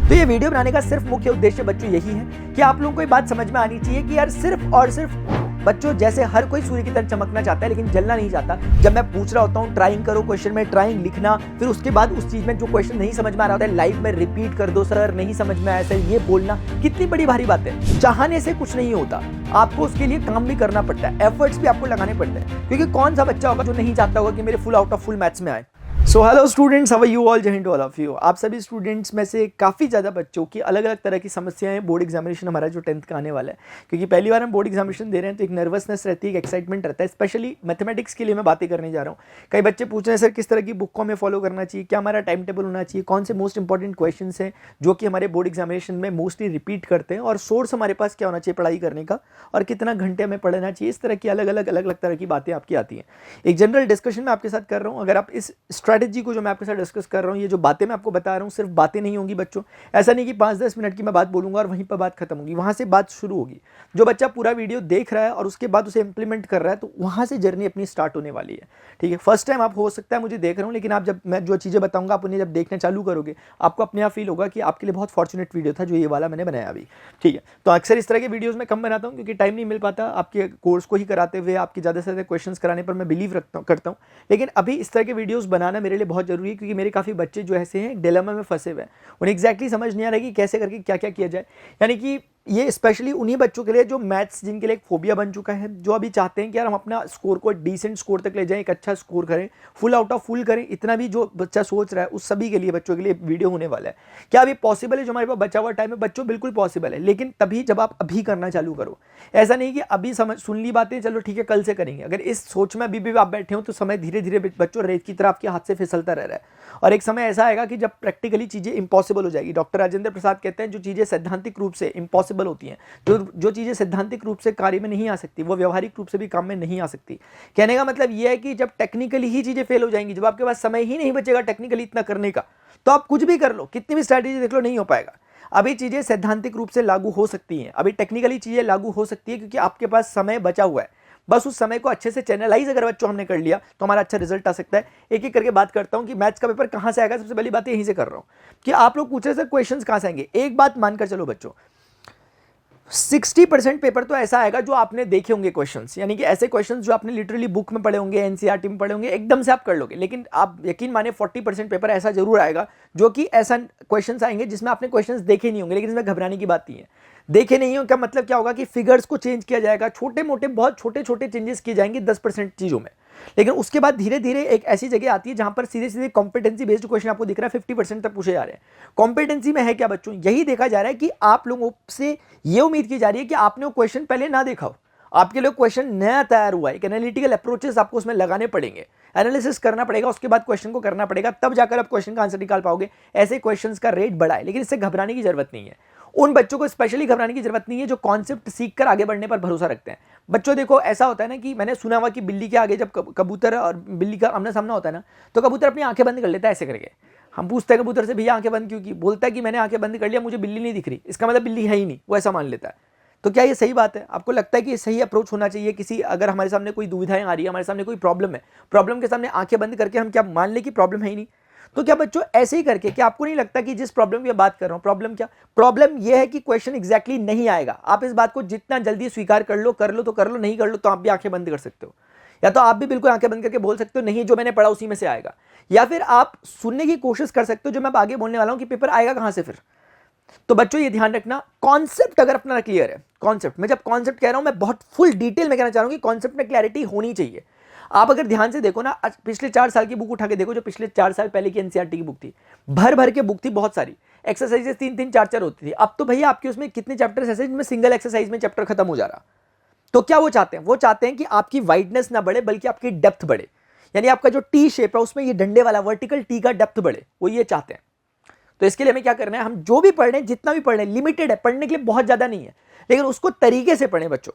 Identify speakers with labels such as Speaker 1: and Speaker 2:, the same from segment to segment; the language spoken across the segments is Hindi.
Speaker 1: तो ये वीडियो बनाने का सिर्फ मुख्य उद्देश्य बच्चों यही है कि आप लोगों को ये बात समझ में आनी चाहिए कि यार सिर्फ और सिर्फ बच्चों जैसे हर कोई सूर्य की तरह चमकना चाहता है लेकिन जलना नहीं चाहता। जब मैं पूछ रहा होता हूँ ट्राइंग करो क्वेश्चन में ट्राइंग लिखना, फिर उसके बाद उस चीज में जो क्वेश्चन नहीं समझ में आ रहा होता है लाइव में रिपीट कर दो, सर नहीं समझ में आया सर ये बोलना, कितनी बड़ी भारी बात है। चाहने से कुछ नहीं होता, आपको उसके लिए काम भी करना पड़ता है, एफर्ट्स भी आपको लगाने पड़ते हैं, क्योंकि कौन सा बच्चा होगा जो नहीं चाहता होगा कि मेरे full out of full maths में आए। So hello students, how are you all, जय हिंद टू ऑल ऑफ यू। आप सभी स्टूडेंट्स में से काफ़ी ज़्यादा बच्चों की अलग अलग तरह की समस्याएं बोर्ड एग्जामिनेशन हमारा जो 10th का आने वाला है, क्योंकि पहली बार हम बोर्ड एग्जामिनेशन दे रहे हैं तो एक नर्वसनेस रहती है, एक एक्साइटमेंट रहता है। स्पेशली मैथमेटिक्स के लिए मैं बातें करने जा रहा हूँ। कई बच्चे पूछ रहे हैं सर किस तरह की बुक को हमें फॉलो करना चाहिए, क्या हमारा टाइम टेबल होना चाहिए, कौन से मोस्ट इंपॉर्टेंट क्वेश्चन हैं जो कि हमारे बोर्ड एग्जामिनेशन में मोस्टली रिपीट करते हैं, और सोर्स हमारे पास क्या होना चाहिए पढ़ाई करने का, और कितना घंटे हमें पढ़ना चाहिए। इस तरह की अलग अलग तरह की बातें आपकी आती हैं। एक जनरल डिस्कशन मैं आपके साथ कर रहा हूँ। अगर आप इस स्ट्रैटेजी को जो मैं आपके साथ डिस्कस कर रहा हूँ, ये जो बातें मैं आपको बता रहा हूँ सिर्फ बातें नहीं होंगी बच्चों। ऐसा नहीं कि 5-10 मिनट की मैं बात बोलूंगा और वहीं पर बात खत्म होगी, वहां से बात शुरू होगी। जो बच्चा पूरा वीडियो देख रहा है और उसके बाद उसे इंप्लीमेंट कर रहा है तो वहां से जर्नी अपनी स्टार्ट होने वाली है। ठीक है, फर्स्ट टाइम आप हो सकता है मुझे देख रहे हो, लेकिन आप जब मैं जो चीजें बताऊंगा आप उन्हें जब देखना चालू करोगे आपको अपने आप फील होगा कि आपके लिए बहुत फॉर्चुनेट वीडियो था जो ये वाला मैंने बनाया अभी। ठीक है, तो अक्सर इस तरह के वीडियोस मैं कम बनाता हूँ क्योंकि टाइम नहीं मिल पाता आपके कोर्स को ही कराते हुए, आपके ज़्यादा से ज़्यादा क्वेश्चन कराने पर मैं बिलीव करता हूँ। लेकिन अभी इस तरह के वीडियोस बनाना मेरे लिए बहुत जरूरी है, क्योंकि मेरे काफ़ी बच्चे जो ऐसे हैं डिलेमा में फंसे हुए हैं, उन्हें एग्जैक्टली समझ नहीं आ रहा है कि कैसे करके क्या क्या किया जाए। यानी कि ये स्पेशली उन्हीं बच्चों के लिए जो मैथ्स जिनके लिए एक फोबिया बन चुका है, जो अभी चाहते हैं कि यार हम अपना स्कोर को डिसेंट स्कोर तक ले जाएं, एक अच्छा स्कोर करें, फुल आउट ऑफ फुल करें। इतना भी जो बच्चा सोच रहा है उस सभी के लिए बच्चों के लिए वीडियो होने वाला है। क्या अभी पॉसिबल है जो हमारे पास बचा हुआ टाइम है बच्चों? बिल्कुल पॉसिबल है, लेकिन तभी जब आप अभी करना चालू करो। ऐसा नहीं कि अभी समझ सुन ली बातें चलो ठीक है कल से करेंगे। अगर इस सोच में अभी भी आप बैठे हो तो समय धीरे धीरे बच्चों रेत की तरह आपके हाथ से फिसलता रह रहा है, और एक समय ऐसा आएगा कि जब प्रैक्टिकली चीजें इंपॉसिबल हो जाएगी। डॉक्टर राजेंद्र प्रसाद कहते हैं जो चीजें सैद्धांतिक रूप से इंपॉसिबल होती हैं, जो चीजें सैद्धांतिक रूप से कार्य में नहीं आ सकती वो व्यवहारिक रूप से भी काम में नहीं आ सकती। कहने का मतलब यह है कि जब टेक्निकली ही चीजें फेल हो जाएंगी, जब आपके पास समय ही नहीं बचेगा टेक्निकली इतना करने का, तो आप कुछ भी कर लो, कितनी भी स्ट्रैटेजी देख लो, नहीं हो पाएगा। अभी चीजें सैद्धांतिक रूप से लागू हो सकती हैं, अभी टेक्निकली चीजें लागू हो सकती है, क्योंकि आपके पास समय बचा हुआ है। बस उस समय को अच्छे से चैनलाइज अगर बच्चों हमने कर लिया तो हमारा अच्छा रिजल्ट आ सकता है। एक एक करके बात करता हूं कि मैथ्स का पेपर कहां से आएगा। सबसे पहली बात यहीं से कर रहा हूं कि आप लोग पूछ रहे थे क्वेश्चंस कहां से आएंगे। एक बात मानकर चलो बच्चों, 60% पेपर तो ऐसा आएगा जो आपने देखे होंगे क्वेश्चंस, यानी कि ऐसे क्वेश्चंस जो आपने लिटरली बुक में पढ़े होंगे, एनसीईआरटी में पढ़े होंगे, एकदम से आप कर लोगे। लेकिन आप यकीन माने 40% पेपर ऐसा जरूर आएगा जो कि ऐसा क्वेश्चंस आएंगे जिसमें आपने क्वेश्चंस देखे नहीं होंगे। लेकिन इसमें घबराने की बात नहीं है, देखे नहीं हो क्या मतलब क्या होगा कि फिगर्स को चेंज किया जाएगा, छोटे मोटे बहुत छोटे छोटे चेंजेस किए जाएंगे 10% चीजों में। लेकिन उसके बाद धीरे धीरे एक ऐसी जगह आती है जहां पर सीधे सीधे कॉम्पिटेंसी बेस्ड क्वेश्चन आपको दिख रहा है 50% तक पूछे जा रहे हैं। कॉम्पिटेंसी में है क्या बच्चों? यही देखा जा रहा है कि आप लोगों से ये उम्मीद की जा रही है कि आपने वो क्वेश्चन पहले ना देखा हो, आपके लिए क्वेश्चन नया तैयार हुआ है, एक एनालिटिकल अप्रोचेस आपको उसमें लगाने पड़ेंगे, एनालिसिस करना पड़ेगा, उसके बाद क्वेश्चन को करना पड़ेगा, तब जाकर आप क्वेश्चन का आंसर निकाल पाओगे। ऐसे क्वेश्चंस का रेट बढ़ा है, लेकिन इससे घबराने की जरूरत नहीं है। उन बच्चों को स्पेशली घबराने की जरूरत नहीं है जो कॉन्सेप्ट सीखकर आगे बढ़ने पर भरोसा रखते हैं। बच्चों देखो ऐसा होता है ना कि मैंने सुना हुआ कि बिल्ली के आगे जब कबूतर और बिल्ली का आमना सामना होता है ना, तो कबूतर अपनी आंखें बंद कर लेता है ऐसे करके। हम पूछते हैं कबूतर से भैया आंखें बंद क्यों की? बोलता है कि मैंने आंखें बंद कर लिया, मुझे बिल्ली नहीं दिख रही, इसका मतलब बिल्ली है ही नहीं, वो ऐसा मान लेता है। तो क्या ये सही बात है? आपको लगता है कि ये सही अप्रोच होना चाहिए? किसी अगर हमारे सामने कोई दुविधाएं आ रही है, हमारे सामने कोई प्रॉब्लम है, प्रॉब्लम के सामने आंखें बंद करके हम क्या मान लें कि प्रॉब्लम है ही नहीं? तो क्या बच्चों ऐसे ही करके क्या आपको नहीं लगता कि जिस प्रॉब्लम की बात कर रहा हूं, प्रॉब्लम क्या? प्रॉब्लम यह है कि क्वेश्चन एग्जैक्टली नहीं आएगा। आप इस बात को जितना जल्दी स्वीकार कर लो तो कर लो, नहीं कर लो तो आप भी आंखें बंद कर सकते हो, या तो आप भी बिल्कुल आंखें बंद करके बोल सकते हो नहीं जो मैंने पढ़ा उसी में से आएगा, या फिर आप सुनने की कोशिश कर सकते हो जो मैं आगे बोलने वाला हूं कि पेपर आएगा कहां से फिर। तो बच्चों ये ध्यान रखना, कॉन्सेप्ट अगर अपना क्लियर है, कॉन्सेप्ट मैं जब कॉन्सेप्ट कह रहा हूं मैं बहुत फुल डिटेल में कहना चाह रहा हूं कि कॉन्सेप्ट में क्लैरिटी होनी चाहिए। आप अगर ध्यान से देखो ना, पिछले 4 साल की बुक उठा के देखो, जो पिछले 4 साल पहले की एनसीईआरटी की बुक थी, भर भर के बुक थी, बहुत सारी एक्सरसाइजेस 3-3 4-4 होती थी। अब तो भैया आपके उसमें कितने चैप्टर्स ऐसे जिनमें सिंगल एक्सरसाइज में चैप्टर खत्म हो जा रहा। तो क्या वो चाहते हैं? वो चाहते हैं कि आपकी वाइडनेस ना बढ़े बल्कि आपकी डेप्थ बढ़े, यानी आपका जो टी शेप है उसमें ये डंडे वाला वर्टिकल टी का डेप्थ बढ़े, वो ये चाहते हैं। तो इसके लिए हमें क्या करना है, हम जो भी पढ़ रहे हैं, जितना भी पढ़ रहे हैं, लिमिटेड है, पढ़ने के लिए बहुत ज्यादा नहीं है, लेकिन उसको तरीके से पढ़ें बच्चों।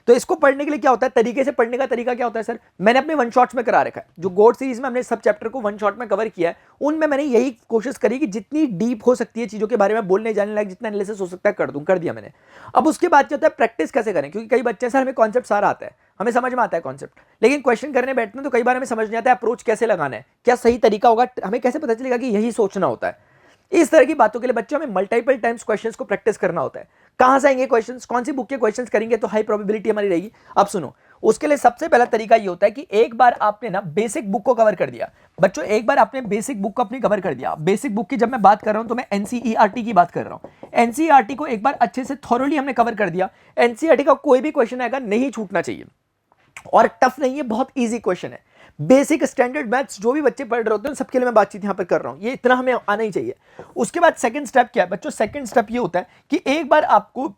Speaker 1: तो इसको पढ़ने के लिए क्या होता है, तरीके से पढ़ने का तरीका क्या होता है सर? मैंने अपने वन शॉट्स में करा रखा है, जो गोड सीरीज में हमने सब चैप्टर को वन शॉट में कवर किया है, उनमें मैंने यही कोशिश करी कि जितनी डीप हो सकती है चीजों के बारे में बोलने जाने लायक, जितना एनालिसिस हो सकता है कर दिया मैंने। अब उसके बाद क्या होता है, प्रैक्टिस कैसे करें? क्योंकि कई बच्चे सर हमें कॉन्सेप्ट सारा आता है, हमें समझ में आता है कॉन्सेप्ट, लेकिन क्वेश्चन करने बैठते हैं तो कई बार हमें समझ नहीं आता है अप्रोच कैसे लगाना है, क्या सही तरीका होगा, हमें कैसे पता चलेगा कि यही सोचना होता है। इस तरह की बातों के लिए बच्चों में मल्टीपल टाइम्स क्वेश्चंस को प्रैक्टिस करना होता है। कहां से आएंगे क्वेश्चंस, कौन सी बुक के क्वेश्चंस करेंगे तो हाई प्रोबेबिलिटी हमारी रहेगी। अब सुनो, उसके लिए सबसे पहला तरीका ये होता है कि एक बार आपने ना बेसिक बुक को कवर कर दिया। बच्चों एक बार आपने बेसिक बुक को अपनी कवर कर दिया। बेसिक बुक की जब मैं बात कर रहा हूं तो मैं एनसीईआरटी की बात कर रहा हूं। एनसीईआरटी को एक बार अच्छे से थॉरोली हमने कवर कर दिया। एनसीईआरटी का कोई भी क्वेश्चन आएगा नहीं छूटना चाहिए, और टफ नहीं है, बहुत ईजी क्वेश्चन है। बेसिक स्टैंडर्ड मैथ्स जो भी बच्चे पढ़ रहे होते हैं सबके लिए मैं बातचीत यहां पर कर रहा हूं, ये इतना हमें आना ही चाहिए। उसके बाद सेकंड स्टेप क्या है बच्चों, सेकंड स्टेप ये होता है कि एक बार आपको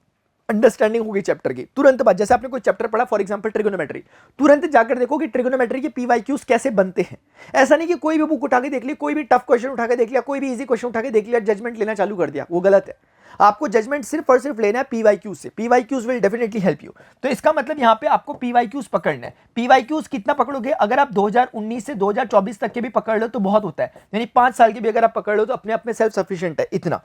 Speaker 1: अंडरस्टैंडिंग होगी चैप्टर की, तुरंत बाद जैसे आपने कोई चैप्टर पढ़ा, फॉर एग्जांपल ट्रिगोनोमेट्री, तुरंत जाकर देखो कि ट्रिगोनोमेट्री के पीवाईक्यूज कैसे बनते हैं। ऐसा नहीं कि कोई भी बुक उठा के देख ली, कोई भी टफ क्वेश्चन उठा के देख लिया, कोई भी इजी क्वेश्चन उठा के देख लिया, जजमेंट लेना चालू कर दिया, वो गलत है। आपको जजमेंट सिर्फ और सिर्फ लेना है पीवाईक्यूज से। PYQs will definitely help you. तो इसका मतलब यहाँ पे आपको पीवाईक्यूज पकड़ना है। पीवाईक्यूज कितना पकड़ोगे, अगर आप 2019 से 2024 तक के भी पकड़ लो तो बहुत होता है, यानी 5 साल के भी अगर आप पकड़ लो तो अपने आप में सेल्फ सफिशिएंट है इतना।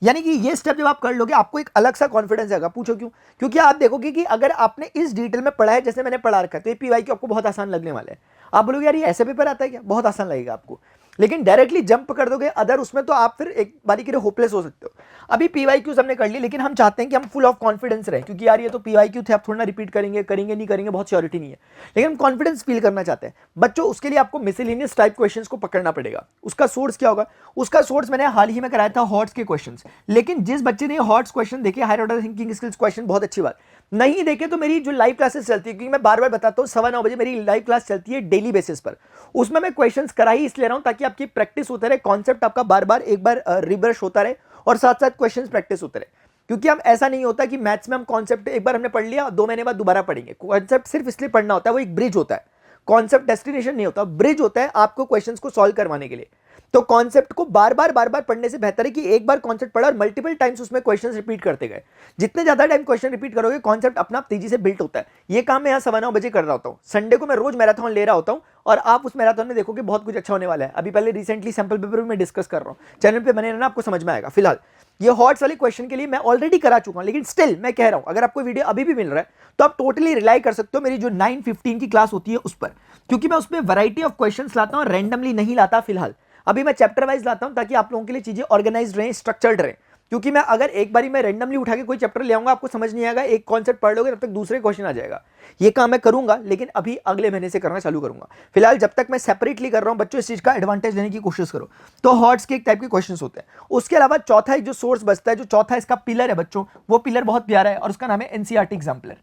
Speaker 1: यानी कि ये स्टेप जब आप कर लोगे आपको एक अलग सा कॉन्फिडेंस आएगा। पूछो क्यों? क्योंकि आप देखोगे कि अगर आपने इस डिटेल में पढ़ा है जैसे मैंने पढ़ा रखा है तो ये पीवाईक्यू आपको बहुत आसान लगने वाला है। आप बोलोगे यार ये ऐसे पेपर आता है क्या, बहुत आसान लगेगा आपको। लेकिन डायरेक्टली जंप कर दोगे अदर उसमें तो आप फिर एक बारी के लिए होपलेस हो सकते हो। अभी पीवाईक्यूज हमने कर ली, लेकिन हम चाहते हैं कि हम फुल ऑफ कॉन्फिडेंस रहे, क्योंकि यार ये तो पीवाईक्यू थे, आप थोड़ा ना रिपीट करेंगे नहीं करेंगे, बहुत श्योरिटी नहीं है, लेकिन हम कॉन्फिडेंस फील करना चाहते हैं। बच्चों उसके लिए आपको मिसलेनियस टाइप क्वेश्चंस को पकड़ना पड़ेगा। उसका सोर्स क्या होगा? उसका सोर्स मैंने हाल ही में कराया था हॉट्स के क्वेश्चंस। लेकिन जिस बच्चे ने हॉट्स क्वेश्चन देखे, higher order thinking skills question, बहुत अच्छी बात, नहीं देखे तो मेरी जो लाइव क्लासेस चलती है, क्योंकि मैं बार बार बताता हूँ 9:15 बजे मेरी लाइव क्लास चलती है डेली बेसिस पर, उसमें मैं क्वेश्चंस करा ही इसलिए रहा हूं ताकि आपकी प्रैक्टिस होता रहे, कॉन्सेप्ट आपका बार बार एक बार रिब्रश होता रहे और साथ साथ क्वेश्चंस प्रैक्टिस होते रहे। क्योंकि हम ऐसा नहीं होता कि मैथ्स में हम कॉन्सेप्ट एक बार हमने पढ़ लिया 2 महीने बाद दोबारा पढ़ेंगे। कॉन्सेप्ट सिर्फ इसलिए पढ़ना होता है, वो एक ब्रिज होता है। कॉन्सेप्ट डेस्टिनेशन नहीं होता, ब्रिज होता है आपको क्वेश्चंस को सॉल्व करवाने के लिए। तो कॉन्सेप्ट को बार बार पढ़ने से बेहतर है कि एक बार कॉन्सेप्ट पढ़ा और मल्टीपल टाइम्स उसमें क्वेश्चंस रिपीट करते गए। जितने ज्यादा टाइम क्वेश्चन रिपीट करोगे कॉन्सेप्ट अपना तेजी से बिल्ट होता है। ये काम मैं यहाँ 9:15 बजे कर रहा होता हूँ। संडे को मैं रोज मैराथन ले रहा होता हूँ और आप उस मैराथन में देखोगे बहुत कुछ अच्छा होने वाला है। अभी पहले रिसेंटली सैंपल पेपर भी मैं डिस्कस कर रहा हूँ, चैनल पे बने रहना, आपको समझ में आएगा। फिलहाल ये हॉट्स वाले क्वेश्चन के लिए मैं ऑलरेडी करा चुका हूं, लेकिन स्टिल मैं कह रहा हूं अगर आपको वीडियो अभी भी मिल रहा है तो आप टोटली रिलाई कर सकते हो मेरी जो 9:15 की क्लास होती है उस पर, क्योंकि मैं उसमें वैरायटी ऑफ क्वेश्चंस लाता हूं, रैंडमली नहीं लाता। फिलहाल अभी मैं चैप्टर वाइज लाता हूं ताकि आप लोगों के लिए चीजें ऑर्गेनाइज्ड रहे, स्ट्रक्चर्ड रहे। क्योंकि मैं अगर एक बारी मैं रैंडमली उठा के कोई चैप्टर ले आऊंगा आपको समझ नहीं आएगा, एक कॉन्सेप्ट पढ़ लोगे तब तक दूसरे क्वेश्चन आ जाएगा। ये काम मैं करूंगा, लेकिन अभी अगले महीने से करना चालू करूंगा। फिलहाल जब तक मैं सेपरेटली कर रहा हूं बच्चों, इस चीज का एडवांटेज लेने की कोशिश करो। तो हॉट्स के एक टाइप के क्वेश्चंस होते हैं। उसके अलावा चौथा एक जो सोर्स बचता है, जो चौथा इसका पिलर है बच्चों, वो पिलर बहुत प्यारा है और उसका नाम है एनसीईआरटी एग्जाम्पलर।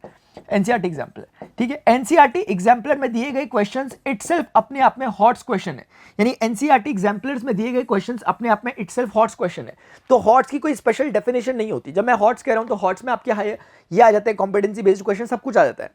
Speaker 1: एनसीईआरटी एग्जाम्पलर, ठीक है। एनसीईआरटी एग्जाम्पलर में दिए गए क्वेश्चंस इटसेल्फ अपने आप में हॉट्स क्वेश्चन है, यानी एनसीईआरटी एग्जाम्पलर्स में दिए गए क्वेश्चंस अपने आप में इटसेल्फ हॉट्स क्वेश्चन है। तो हॉट्स की कोई स्पेशल डेफिनेशन नहीं होती। जब मैं हॉट्स कह रहा हूं तो हॉट्स में आपके ये आ जाता है कॉम्पिटेंसी बेस्ड क्वेश्चन, सब कुछ आ जाता है।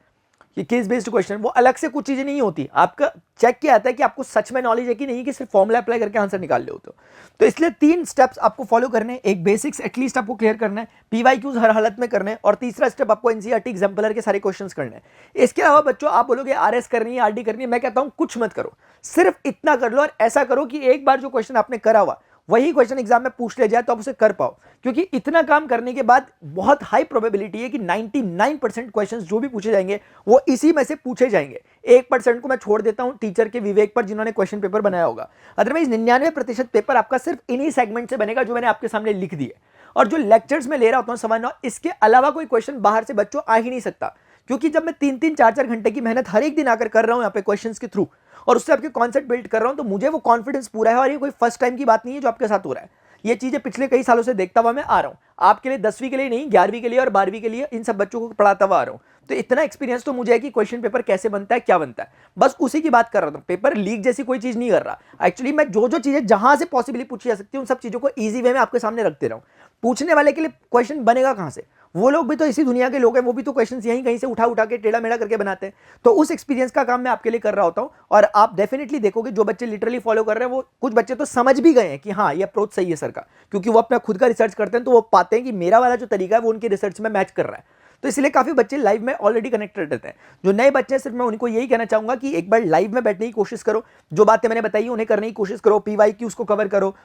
Speaker 1: ये केस बेस्ड क्वेश्चन, वो अलग से कुछ चीजें नहीं होती। आपका चेक किया आता है कि आपको सच में नॉलेज है कि नहीं, कि सिर्फ फॉर्मूला अप्लाई करके आंसर निकाल ले हो। तो इसलिए 3 स्टेप्स आपको फॉलो करने हैं। एक बेसिक्स एटलीस्ट आपको क्लियर करना है, पीवाईक्यूज हर हालत में करने हैं, और तीसरा स्टेप आपको एनसीईआरटी एग्जाम्पलर के सारे क्वेश्चंस करने हैं। इसके अलावा बच्चों आप बोलोगे आरएस करनी है, आरडी करनी है, मैं कहता हूं कुछ मत करो, सिर्फ इतना कर लो और ऐसा करो कि एक बार जो क्वेश्चन आपने करा हुआ वही क्वेश्चन एग्जाम में पूछ ले जाए तो आप उसे कर पाओ। क्योंकि इतना काम करने के बाद बहुत हाई प्रोबेबिलिटी है कि 99% क्वेश्चंस जो भी पूछे जाएंगे वो इसी में से पूछे जाएंगे। 1% को मैं छोड़ देता हूं टीचर के विवेक पर, जिन्होंने क्वेश्चन पेपर बनाया होगा। अदरवाइज 99% पेपर आपका सिर्फ इन्हीं सेगमेंट से बनेगा जो मैंने आपके सामने लिख दिए। और जो लेक्चर्स में ले रहा होता हूं समझना, इसके अलावा कोई क्वेश्चन बाहर से बच्चों आ ही नहीं सकता। क्योंकि जब मैं 3-3, 4-4 घंटे की मेहनत हर एक दिन आकर कर रहा हूं यहाँ पे क्वेश्चंस के थ्रू, और उससे आपके कॉन्सेप्ट बिल्ड कर रहा हूं, तो मुझे वो कॉन्फिडेंस पूरा है। और ये कोई फर्स्ट टाइम की बात नहीं है जो आपके साथ हो रहा है, ये चीजें पिछले कई सालों से देखता हुआ मैं आ रहा हूं। आपके लिए 10वीं के लिए नहीं, 11वीं के लिए और 12वीं के लिए इन सब बच्चों को पढ़ाता हुआ आ रहा हूं। तो इतना एक्सपीरियंस तो मुझे है कि क्वेश्चन पेपर कैसे बनता है, क्या बनता है, बस उसी की बात कर रहा था। पेपर लीक जैसी कोई चीज नहीं कर रहा। एक्चुअली मैं जो चीजें जहां से पॉसिबली पूछी जा सकती है उन सब चीजों को ईजी वे में आपके सामने रखते रहा हूं। पूछने वाले के लिए क्वेश्चन बनेगा कहां से? वो लोग भी तो इसी दुनिया के लोग हैं, वो भी तो क्वेश्चंस यहीं कहीं से उठा के टेढ़ा मेढ़ा करके बनाते हैं। तो उस एक्सपीरियंस का काम मैं आपके लिए कर रहा होता हूं। और आप डेफिनेटली देखोगे जो बच्चे लिटरली फॉलो कर रहे हैं, वो कुछ बच्चे तो समझ भी गए हैं कि हाँ ये अप्रोच सही है सर का, क्योंकि वो अपना खुद का रिसर्च करते हैं तो वो पाते हैं कि मेरा वाला जो तरीका है वो उनके रिसर्च में मैच कर रहा है। तो इसलिए काफी बच्चे लाइव में ऑलरेडी कनेक्टेड रहते हैं। जो नए बच्चे हैं सिर्फ मैं उनको यही कहना चाहूंगा कि एक बार लाइव में बैठने की कोशिश करो, जो बातें मैंने बताई उन्हें करने की कोशिश करो, पीवाईक्यूज को कवर करो,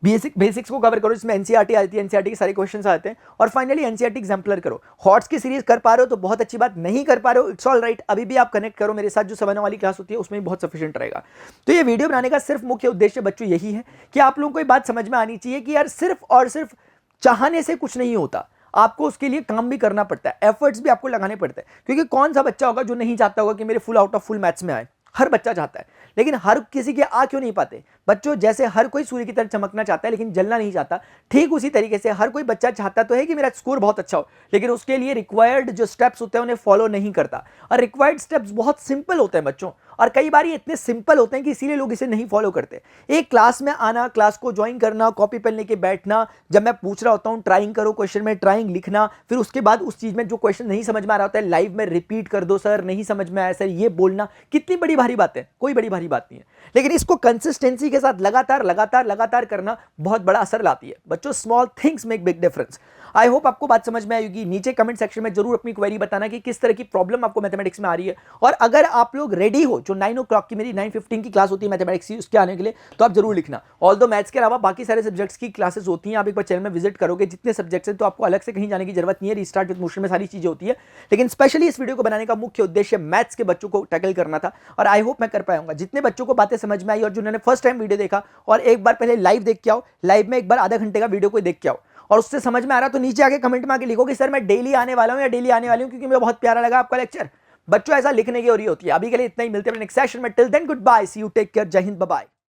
Speaker 1: बेसिक्स को कवर करो, जिसमें एनसीईआरटी आती है, एनसीईआरटी के सारे क्वेश्चंस आते हैं, और फाइनली एनसीईआरटी एग्जाम्पलर करो। हॉट्स की सीरीज कर पा रहे हो तो बहुत अच्छी बात, नहीं कर पा रहे हो इट्स ऑल राइट, अभी भी आप कनेक्ट करो मेरे साथ, जो 7 वाली क्लास होती है उसमें भी बहुत सफिशिएंट रहेगा। तो ये वीडियो बनाने का सिर्फ मुख्य उद्देश्य बच्चों यही है कि आप लोगों को ये बात समझ में आनी चाहिए कि यार सिर्फ और सिर्फ चाहने से कुछ नहीं होता, आपको उसके लिए काम भी करना पड़ता है, एफर्ट्स भी आपको लगाने पड़ते हैं। क्योंकि कौन सा बच्चा होगा जो नहीं चाहता होगा कि मेरे full out of full maths में आए, हर बच्चा चाहता है, लेकिन हर किसी के आ क्यों नहीं पाते बच्चों। जैसे हर कोई सूर्य की तरह चमकना चाहता है लेकिन जलना नहीं चाहता, ठीक उसी तरीके से हर कोई बच्चा चाहता तो है कि मेरा स्कोर बहुत अच्छा हो, लेकिन उसके लिए रिक्वायर्ड जो स्टेप्स होते हैं उन्हें फॉलो नहीं करता। और रिक्वायर्ड स्टेप्स बहुत सिंपल होते हैं बच्चों, और कई बार ये इतने सिंपल होते हैं कि इसीलिए लोग इसे नहीं फॉलो करते। एक क्लास में आना, क्लास को ज्वाइन करना, कॉपी पेन लेके बैठना, जब मैं पूछ रहा होता हूँ ट्राइंग करो, क्वेश्चन में ट्राइंग लिखना, फिर उसके बाद उस चीज में जो क्वेश्चन नहीं समझ में आ रहा होता है लाइव में रिपीट कर दो, सर नहीं समझ में आया सर, ये बोलना कितनी बड़ी भारी बात है, कोई बड़ी भारी बात नहीं है, लेकिन इसको कंसिस्टेंसी के साथ लगातार लगातार लगातार करना बहुत बड़ा असर लाती है बच्चों। Small things make big difference. I hope आपको बात समझ में आएगी। नीचे कमेंट सेक्शन में जरूर अपनी क्वेरी बताना कि किस तरह की प्रॉब्लम आपको मैथमेटिक्स में आ रही है, और अगर आप लोग रेडी हो जो 9 o'clock की मेरी 9:15 की क्लास होती है मैथमेटिक्स की, उसके आने के लिए, तो आप जरूर लिखना। ऑल्दो मैथ्स के अलावा बाकी सारे सब्जेक्ट्स की क्लासेस होती हैं, आप एक बार चैनल में विजिट करोगे, जितने सब्जेक्ट्स हैं तो आपको अलग से कहीं जाने की जरूरत नहीं है, रिस्टार्ट विद मोशन में सारी चीजें होती है। लेकिन स्पेशली इस वीडियो को बनाने का मुख्य उद्देश्य मैथ्स के बच्चों को टैकल करना था, और आई होप मैं कर पाऊंगा। जितने बच्चों को बातें समझ में आई और जिन्होंने फर्स्ट टाइम वीडियो देखा, और एक बार पहले लाइव देख के आओ, लाइव में एक बार आधा घंटे का वीडियो को देख के आओ, और उससे समझ में आ रहा तो नीचे आके कमेंट में आके लिखो कि सर मैं डेली आने वाला हूं या डेली आने वाली हूं, क्योंकि मुझे बहुत प्यारा लगा आपका लेक्चर। बच्चों ऐसा लिखने की हो रही होती है। अभी के लिए इतना ही, मिलते हैं नेक्स्ट सेशन में। Till then good bye, see you, take care, जय हिंद, बाय बाय।